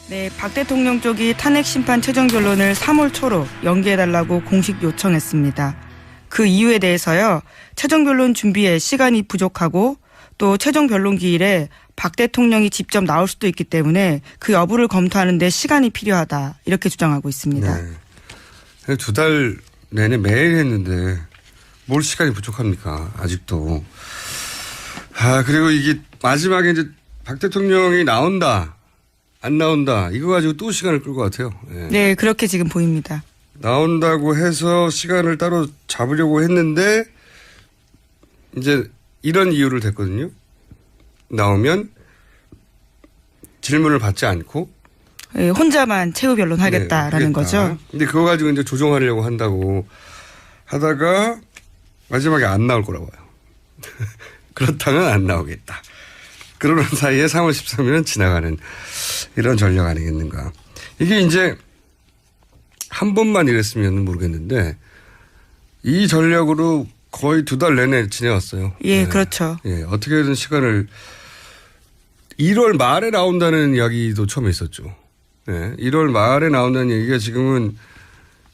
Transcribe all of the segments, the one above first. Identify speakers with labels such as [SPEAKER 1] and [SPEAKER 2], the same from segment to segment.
[SPEAKER 1] 네, 박 대통령 쪽이 탄핵 심판 최종 결론을 3월 초로 연기해달라고 공식 요청했습니다. 그 이유에 대해서요. 최종 결론 준비에 시간이 부족하고 또 최종 변론 기일에 박 대통령이 직접 나올 수도 있기 때문에 그 여부를 검토하는 데 시간이 필요하다. 이렇게 주장하고 있습니다.
[SPEAKER 2] 네. 2달 내내 매일 했는데 뭘 시간이 부족합니까? 아직도. 그리고 이게 마지막에 이제 박 대통령이 나온다, 안 나온다, 이거 가지고 또 시간을 끌 것 같아요. 네.
[SPEAKER 1] 네, 그렇게 지금 보입니다.
[SPEAKER 2] 나온다고 해서 시간을 따로 잡으려고 했는데 이제 이런 이유를 댔거든요. 나오면 질문을 받지 않고
[SPEAKER 1] 네, 혼자만 최후 변론 하겠다라는 거죠.
[SPEAKER 2] 근데 그거 가지고 이제 조정하려고 한다고 하다가 마지막에 안 나올 거라고 해요. 그렇다면 안 나오겠다. 그러는 사이에 3월 13일은 지나가는 이런 전략 아니겠는가. 이게 이제 한 번만 이랬으면 모르겠는데 이 전략으로 거의 2달 내내 지내왔어요.
[SPEAKER 1] 예,
[SPEAKER 2] 네.
[SPEAKER 1] 그렇죠.
[SPEAKER 2] 예, 어떻게든 시간을 1월 말에 나온다는 이야기도 처음에 있었죠. 네, 1월 말에 나온다는 얘기가 지금은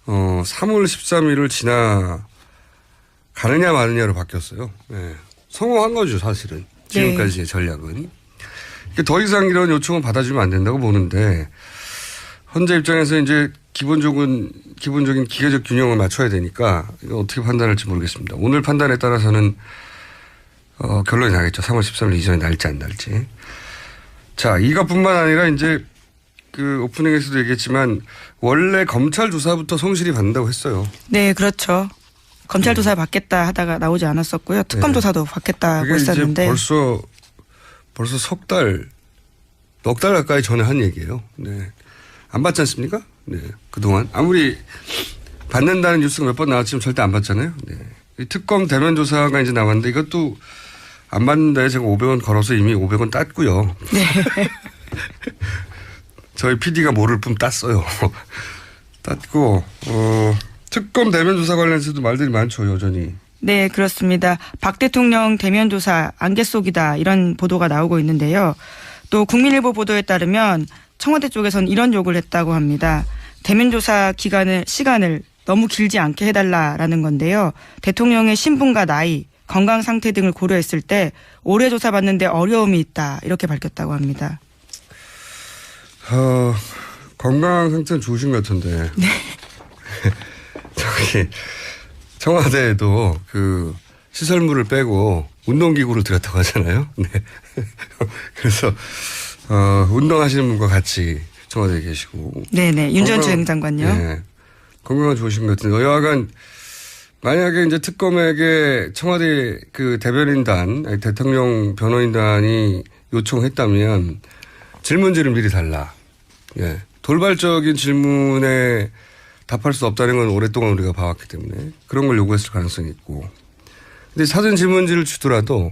[SPEAKER 2] 3월 13일을 지나가느냐 마느냐로 바뀌었어요. 네, 성공한 거죠, 사실은. 지금까지의 전략은. 더 이상 이런 요청은 받아주면 안 된다고 보는데 헌재 입장에서 이제 기본적인 기계적 균형을 맞춰야 되니까 이거 어떻게 판단할지 모르겠습니다. 오늘 판단에 따라서는 결론이 나겠죠. 3월 13일 이전에 날지 안 날지. 자, 이것뿐만 아니라 이제 그 오프닝에서도 얘기했지만 원래 검찰 조사부터 성실히 받는다고 했어요.
[SPEAKER 1] 네, 그렇죠. 검찰 조사 받겠다 하다가 나오지 않았었고요. 특검 조사도 받겠다고 했었는데.
[SPEAKER 2] 벌써 석 달, 넉 달 가까이 전에 한 얘기예요. 네. 안 받지 않습니까? 네. 그동안. 아무리 받는다는 뉴스가 몇 번 나왔지만 절대 안 받잖아요. 네. 이 특검 대면 조사가 이제 나왔는데 이것도 안 받는다에 제가 500원 걸어서 이미 500원 땄고요.
[SPEAKER 1] 네.
[SPEAKER 2] 저희 PD가 모를 뿐 땄어요. 땄고, 특검 대면 조사 관련해서도 말들이 많죠, 여전히.
[SPEAKER 1] 네, 그렇습니다. 박 대통령 대면 조사 안개 속이다 이런 보도가 나오고 있는데요. 또 국민일보 보도에 따르면 청와대 쪽에서는 이런 요구를 했다고 합니다. 대면 조사 시간을 너무 길지 않게 해달라라는 건데요. 대통령의 신분과 나이, 건강 상태 등을 고려했을 때 오래 조사받는데 어려움이 있다 이렇게 밝혔다고 합니다.
[SPEAKER 2] 건강 상태는 좋으신 것 같은데.
[SPEAKER 1] 네.
[SPEAKER 2] 저기 청와대에도 그 시설물을 빼고 운동기구를 들였다고 하잖아요. 네. 그래서 운동하시는 분과 같이 청와대에 계시고.
[SPEAKER 1] 네네. 윤전추 장관요.
[SPEAKER 2] 네. 건강은 좋으신 것 같은데 여하간 만약에 이제 특검에게 청와대 그 대변인단, 아니 대통령 변호인단이 요청했다면 질문지를 미리 달라. 예. 돌발적인 질문에 답할 수 없다는 건 오랫동안 우리가 봐왔기 때문에 그런 걸 요구했을 가능성이 있고. 근데 사전 질문지를 주더라도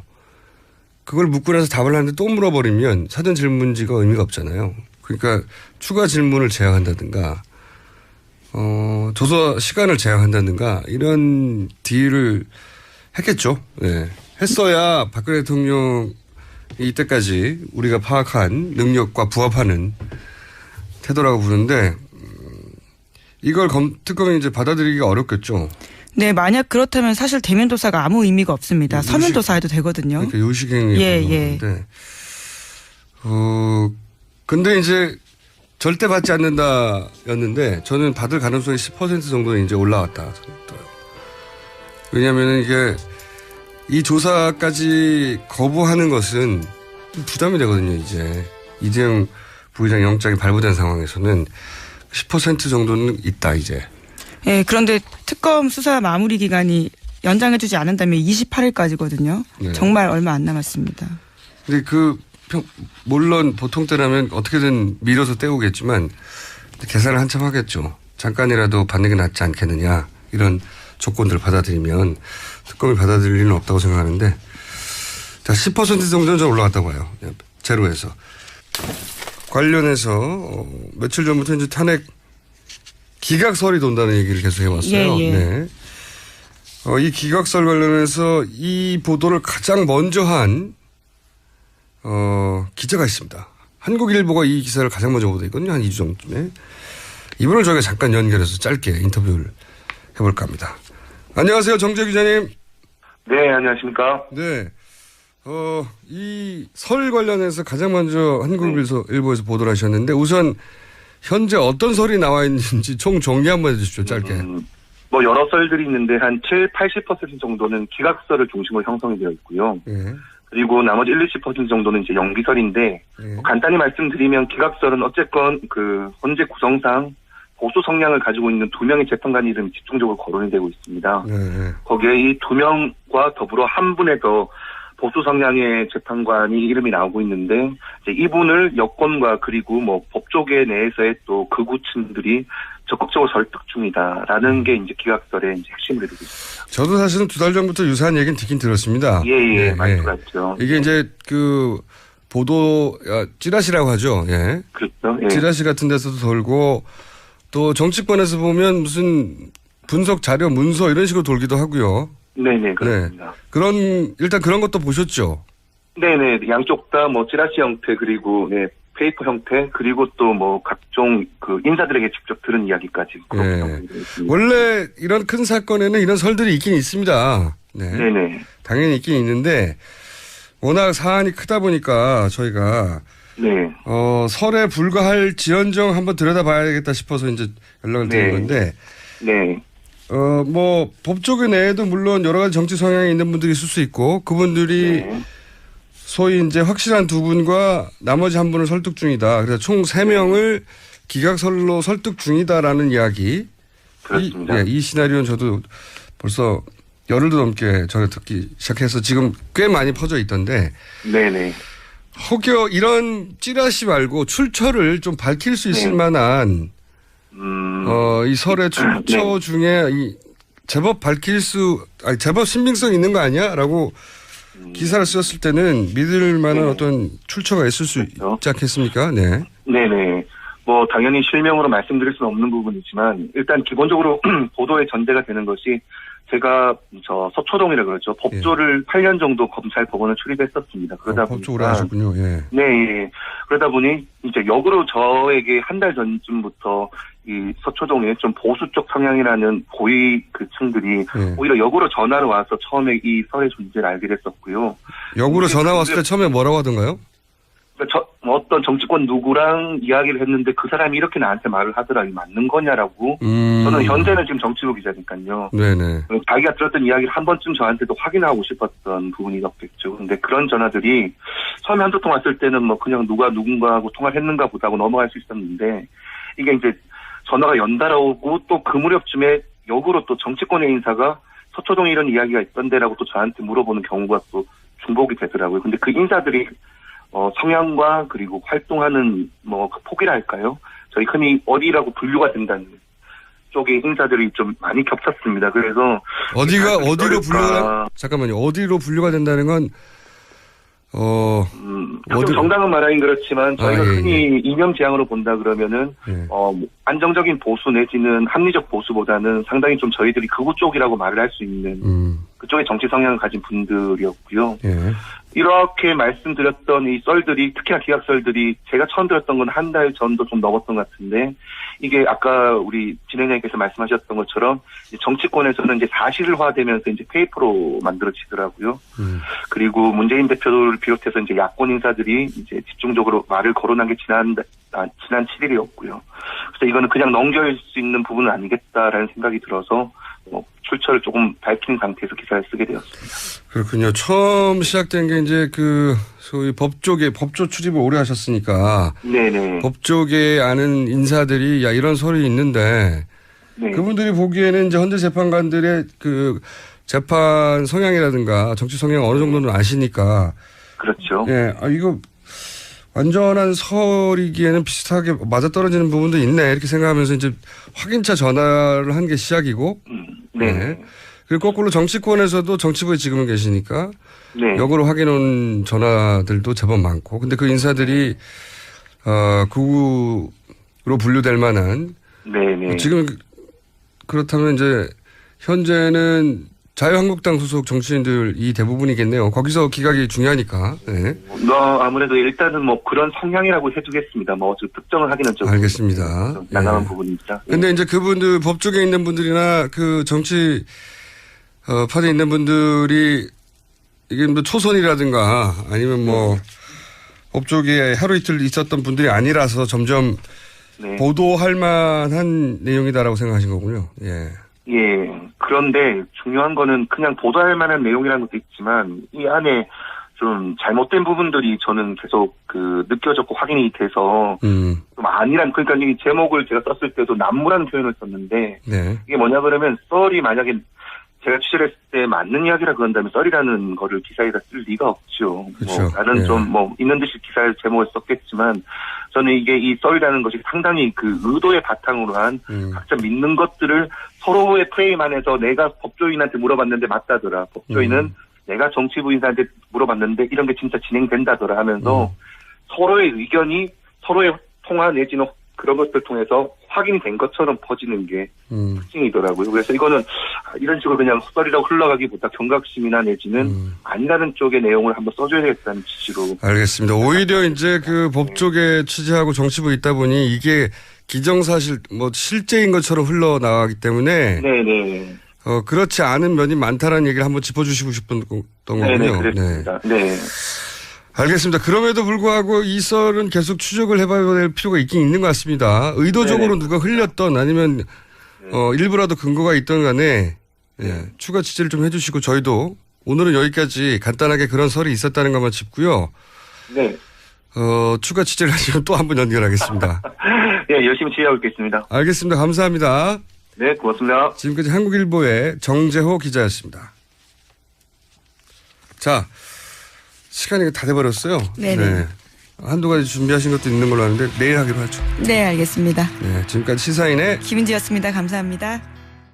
[SPEAKER 2] 그걸 묻고 나서 답을 하는데 또 물어버리면 사전 질문지가 의미가 없잖아요. 그러니까 추가 질문을 제한한다든가 조사 시간을 제한한다든가 이런 딜을 했겠죠. 네. 했어야 박근혜 대통령이 이때까지 우리가 파악한 능력과 부합하는 태도라고 부르는데 이걸 특검이 이제 받아들이기가 어렵겠죠.
[SPEAKER 1] 네, 만약 그렇다면 사실 대면 조사가 아무 의미가 없습니다. 서면 조사해도 되거든요.
[SPEAKER 2] 그러니까 요식행위.
[SPEAKER 1] 예.
[SPEAKER 2] 근데 이제 절대 받지 않는다였는데 저는 받을 가능성이 10% 정도는 이제 올라왔다. 왜냐하면 이게 이 조사까지 거부하는 것은 부담이 되거든요. 이제 이재용 부회장 영장이 발부된 상황에서는 10% 정도는 있다 이제.
[SPEAKER 1] 네, 그런데 특검 수사 마무리 기간이 연장해주지 않는다면 28일까지거든요.
[SPEAKER 2] 네.
[SPEAKER 1] 정말 얼마 안 남았습니다.
[SPEAKER 2] 근데 물론 보통 때라면 어떻게든 밀어서 때우겠지만 계산을 한참 하겠죠. 잠깐이라도 받는 게 낫지 않겠느냐 이런 조건들을 받아들이면 특검이 받아들일 리는 없다고 생각하는데 자 10% 정도는 좀 올라갔다고 봐요. 제로에서. 관련해서 며칠 전부터 이제 탄핵 기각설이 돈다는 얘기를 계속 해왔어요.
[SPEAKER 1] 예.
[SPEAKER 2] 네. 이 기각설 관련해서 이 보도를 가장 먼저 한 기자가 있습니다. 한국일보가 이 기사를 가장 먼저 보도했거든요. 한 2주 전쯤에. 이분을 저희가 잠깐 연결해서 짧게 인터뷰를 해볼까 합니다. 안녕하세요. 정재 기자님.
[SPEAKER 3] 네, 안녕하십니까.
[SPEAKER 2] 네. 이 설 관련해서 가장 먼저 한국일보에서 보도를 하셨는데 우선 현재 어떤 설이 나와 있는지 총 정리 한번 해주십시오. 짧게.
[SPEAKER 3] 뭐 여러 썰들이 있는데 한 70-80% 정도는 기각설을 중심으로 형성이 되어 있고요.
[SPEAKER 2] 예.
[SPEAKER 3] 그리고 나머지 1-20% 정도는 이제 연기설인데 간단히 말씀드리면 기각설은 어쨌건 그 헌재 구성상 보수 성향을 가지고 있는 2명의 재판관 이름이 집중적으로 거론이 되고 있습니다. 거기에 이 2명과 더불어 한 분의 더 보수 성향의 재판관이 이름이 나오고 있는데 이제 이분을 여권과 그리고 뭐 법조계 내에서의 또 극우층들이 적극적으로 설득 중이다라는 게 이제 기각설의 이제 핵심을 이루고 있습니다.
[SPEAKER 2] 저도 사실은 2달 전부터 유사한 얘기는 듣긴 들었습니다.
[SPEAKER 3] 예, 말투가 있죠.
[SPEAKER 2] 이게 이제 그 보도 찌라시라고 하죠. 예.
[SPEAKER 3] 그렇죠. 예.
[SPEAKER 2] 찌라시 같은 데서도 돌고 또 정치권에서 보면 무슨 분석 자료 문서 이런 식으로 돌기도 하고요.
[SPEAKER 3] 네네, 그렇습니다.
[SPEAKER 2] 일단 그런 것도 보셨죠?
[SPEAKER 3] 네네, 양쪽 다 뭐 찌라시 형태 그리고 네, 페이퍼 형태 그리고 또 뭐 각종 그 인사들에게 직접 들은 이야기까지.
[SPEAKER 2] 네. 원래 이런 큰 사건에는 이런 설들이 있긴 있습니다. 네.
[SPEAKER 3] 네네.
[SPEAKER 2] 당연히 있긴 있는데 워낙 사안이 크다 보니까 저희가
[SPEAKER 3] 네.
[SPEAKER 2] 설에 불과할 지연정 한번 들여다봐야겠다 싶어서 이제 연락을 드린 건데.
[SPEAKER 3] 네.
[SPEAKER 2] 뭐 법조계 내에도 물론 여러 가지 정치 성향이 있는 분들이 있을 수 있고 그분들이 소위 이제 확실한 2분과 나머지 한 분을 설득 중이다. 그래서 총 3명을 기각설로 설득 중이다라는 이야기.
[SPEAKER 3] 그렇습니다.
[SPEAKER 2] 이 시나리오는 저도 벌써 열흘도 넘게 전에 듣기 시작해서 지금 꽤 많이 퍼져 있던데.
[SPEAKER 3] 네네.
[SPEAKER 2] 혹여 이런 찌라시 말고 출처를 좀 밝힐 수 있을 만한 이 설의 출처 중에 제법 제법 신빙성 있는 거 아니야? 라고 기사를 쓰셨을 때는 믿을 만한 어떤 출처가 있을 수 있지 않겠습니까? 네.
[SPEAKER 3] 네네. 뭐 당연히 실명으로 말씀드릴 수는 없는 부분이지만 일단 기본적으로 보도의 전제가 되는 것이 제가 서초동이라 그러죠. 법조를 8년 정도 검찰 법원을 출입했었습니다. 그러다 보니까
[SPEAKER 2] 법조 오래 하셨군요. 예.
[SPEAKER 3] 네, 예. 그러다 보니 이제 역으로 저에게 한 달 전쯤부터 이 서초동에 좀 보수 쪽 성향이라는 고위 그 층들이 오히려 역으로 전화를 와서 처음에 이 설의 존재를 알게 됐었고요.
[SPEAKER 2] 역으로 전화 왔을 때 처음에 뭐라고 하던가요?
[SPEAKER 3] 어떤 정치권 누구랑 이야기를 했는데 그 사람이 이렇게 나한테 말을 하더라. 이게 맞는 거냐라고. 저는 현재는 지금 정치부 기자니까요.
[SPEAKER 2] 네네.
[SPEAKER 3] 자기가 들었던 이야기를 한 번쯤 저한테도 확인하고 싶었던 부분이었겠죠. 근데 그런 전화들이 처음에 한두 통 왔을 때는 뭐 그냥 누가 누군가하고 통화를 했는가 보다 하고 넘어갈 수 있었는데 이게 이제 전화가 연달아 오고 또 그 무렵쯤에 역으로 또 정치권의 인사가 서초동에 이런 이야기가 있던데라고 또 저한테 물어보는 경우가 또 중복이 되더라고요. 근데 그 인사들이 성향과 그리고 활동하는 그 폭이랄까요? 저희 흔히 어디라고 분류가 된다는 쪽의 인사들이 좀 많이 겹쳤습니다. 그래서
[SPEAKER 2] 어디로 잠깐만요. 어디로 분류가 된다는 건
[SPEAKER 3] 좀 정당한 말하긴 그렇지만 저희가 흔히 이념 지향으로 본다 그러면은 안정적인 보수 내지는 합리적 보수보다는 상당히 좀 저희들이 극우 쪽이라고 말을 할 수 있는 그쪽의 정치 성향을 가진 분들이었고요. 이렇게 말씀드렸던 이 썰들이 특히나 기각설들이 제가 처음 들었던 건 한 달 전도 좀 넘었던 것 같은데 이게 아까 우리 진행자님께서 말씀하셨던 것처럼 정치권에서는 이제 사실화되면서 이제 페이퍼로 만들어지더라고요. 그리고 문재인 대표를 비롯해서 이제 야권 인사들이 이제 집중적으로 말을 거론한 게 지난 7일이었고요. 그래서 이거는 그냥 넘길 수 있는 부분은 아니겠다라는 생각이 들어서 출처를 조금 밝힌 상태에서 기사를 쓰게 되었습니다.
[SPEAKER 2] 그렇군요. 처음 시작된 게 이제 그 소위 법조 출입을 오래 하셨으니까.
[SPEAKER 3] 네네.
[SPEAKER 2] 법조계 아는 인사들이 이런 설이 있는데. 네. 그분들이 보기에는 이제 헌재 재판관들의 그 재판 성향이라든가 정치 성향 어느 정도는 아시니까.
[SPEAKER 3] 그렇죠.
[SPEAKER 2] 예. 이거 완전한 설이기에는 비슷하게 맞아떨어지는 부분도 있네. 이렇게 생각하면서 이제 확인차 전화를 한 게 시작이고. 네. 그리고 거꾸로 정치권에서도 정치부에 지금은 계시니까. 네. 역으로 확인 온 전화들도 제법 많고. 근데 그 인사들이, 극우로 분류될 만한.
[SPEAKER 3] 네네.
[SPEAKER 2] 지금 그렇다면 이제 현재는 자유한국당 소속 정치인들이 대부분이겠네요. 거기서 기각이 중요하니까. 네.
[SPEAKER 3] 아무래도 일단은 뭐 그런 성향이라고 해두겠습니다. 뭐 특정을 하기는 좀
[SPEAKER 2] 알겠습니다.
[SPEAKER 3] 난감한 부분입니다.
[SPEAKER 2] 근데 이제 그분들 법조계에 있는 분들이나 그 정치 파트에 있는 분들이 이게 뭐 초선이라든가 아니면 뭐 법조계에 하루 이틀 있었던 분들이 아니라서 점점 보도할 만한 내용이다라고 생각하신 거군요. 예.
[SPEAKER 3] 예. 그런데 중요한 거는 그냥 보도할 만한 내용이라는 것도 있지만 이 안에 좀 잘못된 부분들이 저는 계속 느껴졌고 확인이 돼서 좀 아니란, 그러니까 이 제목을 제가 썼을 때도 난무라는 표현을 썼는데 이게 뭐냐 그러면 썰이 만약에 제가 취재를 했을 때 맞는 이야기라 그런다면 썰이라는 거를 기사에다 쓸 리가 없죠.
[SPEAKER 2] 그렇죠.
[SPEAKER 3] 뭐 나는 좀 뭐 있는 듯이 기사의 제목을 썼겠지만 저는 이게 이 썰이라는 것이 상당히 의도의 바탕으로 한 각자 믿는 것들을 서로의 프레임 안에서 내가 법조인한테 물어봤는데 맞다더라. 법조인은 내가 정치부인한테 물어봤는데 이런 게 진짜 진행된다더라 하면서 서로의 의견이 서로의 통화 내지는 그런 것들 통해서 확인이 된 것처럼 퍼지는 게 특징이더라고요. 그래서 이거는 이런 식으로 그냥 썰이라고 흘러가기보다 경각심이나 내지는 아니라는 쪽의 내용을 한번 써줘야겠다는 취지로.
[SPEAKER 2] 알겠습니다. 오히려 이제 그 법조계 취재하고 정치부에 있다 보니 이게 기정사실 뭐 실제인 것처럼 흘러나가기 때문에
[SPEAKER 3] 네네.
[SPEAKER 2] 그렇지 않은 면이 많다라는 얘기를 한번 짚어주시고 싶었던 거군요.
[SPEAKER 3] 네네, 그렇습니다. 네.
[SPEAKER 2] 알겠습니다. 그럼에도 불구하고 이 썰은 계속 추적을 해봐야 될 필요가 있긴 있는 것 같습니다. 의도적으로 누가 흘렸던 아니면 일부라도 근거가 있던 간에 추가 취재를 좀 해주시고 저희도 오늘은 여기까지 간단하게 그런 설이 있었다는 것만 짚고요.
[SPEAKER 3] 네.
[SPEAKER 2] 추가 취재를 하시면 또 한 번 연결하겠습니다.
[SPEAKER 3] 네, 열심히 취재하고 있겠습니다.
[SPEAKER 2] 알겠습니다. 감사합니다.
[SPEAKER 3] 네, 고맙습니다.
[SPEAKER 2] 지금까지 한국일보의 정재호 기자였습니다. 자, 시간이 다 돼버렸어요.
[SPEAKER 1] 네네.
[SPEAKER 2] 한두 가지 준비하신 것도 있는 걸로 아는데 내일 하기로 하죠.
[SPEAKER 1] 네, 알겠습니다.
[SPEAKER 2] 네, 지금까지 시사인의
[SPEAKER 1] 김은지였습니다. 감사합니다.